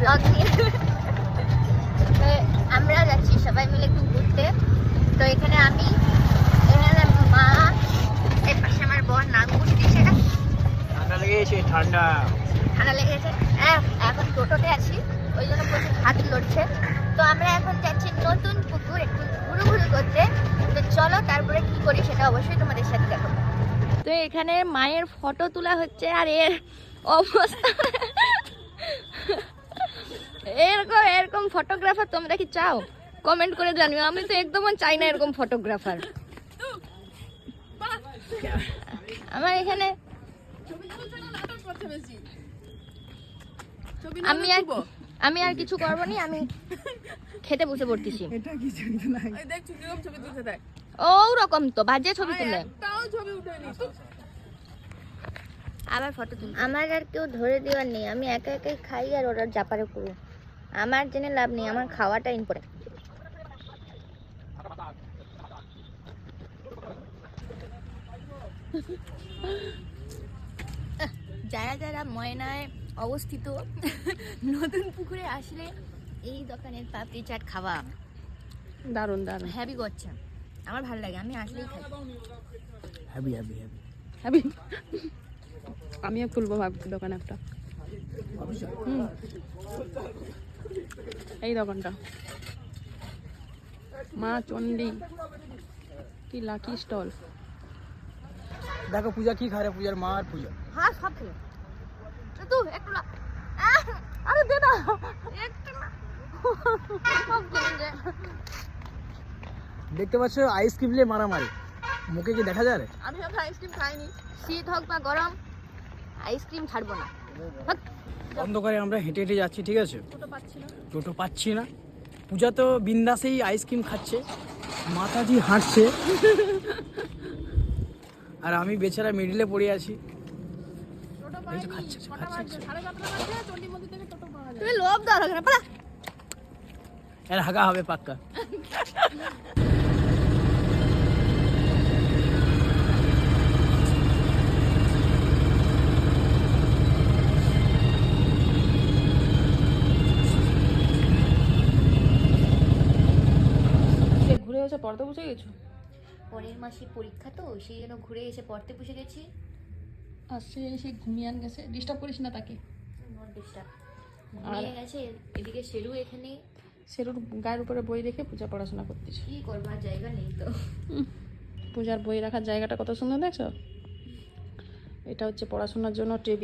Blog নিয়ে। আমরা যাচ্ছি সবাই মিলে একটু ঘুরতে। তো এখানে আমি, এখানে মা, এর পাশে আমার বোন নাম ঘুরতেছে। ঠান্ডা লেগেছে, ঠান্ডা লেগেছে। এখন টোটোতে আছি, ওই জন্য প্রচুর হাত লড়ছে। তো আমরা এখন যাচ্ছি নতুন পুকুর একটু ঘুরু করতে। তো চলো তারপরে কি করি সেটা অবশ্যই তোমাদের সাথে দেখাবো। তো এখানে মায়ের ফটো তোলা হচ্ছে, আর এর অবস্থা এরকম এরকম ফটোগ্রাফার তোমরা কি চাও? কমেন্ট করে জানিও। আমি তো একদম চাই না এরকম ফটোগ্রাফার। আমার এখানে আমি আর কিছু করবো নি, আমি খেতে বসে পড়তেছি। ওরকম তো বাজে ছবি তুলে আবার ফটো তুলে। আমার আর কেউ ধরে দেওয়ার নেই, আমি একা একাই খাই আর ওরা জাপারে করবো। আমার জেনে লাভ নেই, আমার খাওয়াটা ইম্পর্টেন্ট। যারা যারা ময়নায় অবস্থিত নতুন পুকুরে আসলে এই দোকানের পাপড়ি চাট খাওয়া দারুণ দারুণ হ্যাভি করছে। আমার ভালো লাগে, আমি আসলেই খাই। Happy happy happy happy. আমিও খুলবো ভাবছি দোকান একটা। এই দোকানটা মা চণ্ডী কি লাকি স্টল। দেখো পূজা কি খায় রে, পূজার মা আর পূজা। হ্যাঁ সব খেলো তো একটু না। আরে দে না একটু না। দেখতে পাচ্ছ আইসক্রিম নিয়ে মারামারি, মুখে কি দেখা যায় রে? আমি আইসক্রিম খাইনি, শীত হোক বা গরম আইসক্রিম ছাড়বো না। অন্ধকারে আমরা হেঁটে হেঁটে যাচ্ছি, ঠিক আছে? টোটো পাচ্ছি না। পূজা তো বিন্দাসেই আইসক্রিম খাচ্ছে, মাতাজি হাঁটছে, আর আমি বেচারা মিডিলে পড়ে আছি। এই তো খাচ্ছে খাচ্ছে, তুমি লোভ দাও না পালা। এর হাগা হবে পাক্কা। ঘুরে এসে পড়তে বসে গেছো? পরের মাসে পরীক্ষা তো সেই জন্য ঘুরে এসে পড়তে বসে গেছি। আর সে ঘুমিয়ে আন গেছে, ডিস্টার্ব করিস না তাকে। ঘুমিয়ে গেছে, এদিকে শেরু এখানে। সেরুর গায়ের উপরে বই রেখে পূজা পড়াশোনা করতেছে। কি করবার জায়গা নেই তো। পূজার বই রাখার জায়গাটা কত সুন্দর দেখছো? এটা হচ্ছে পড়াশোনার জন্য টেবিল।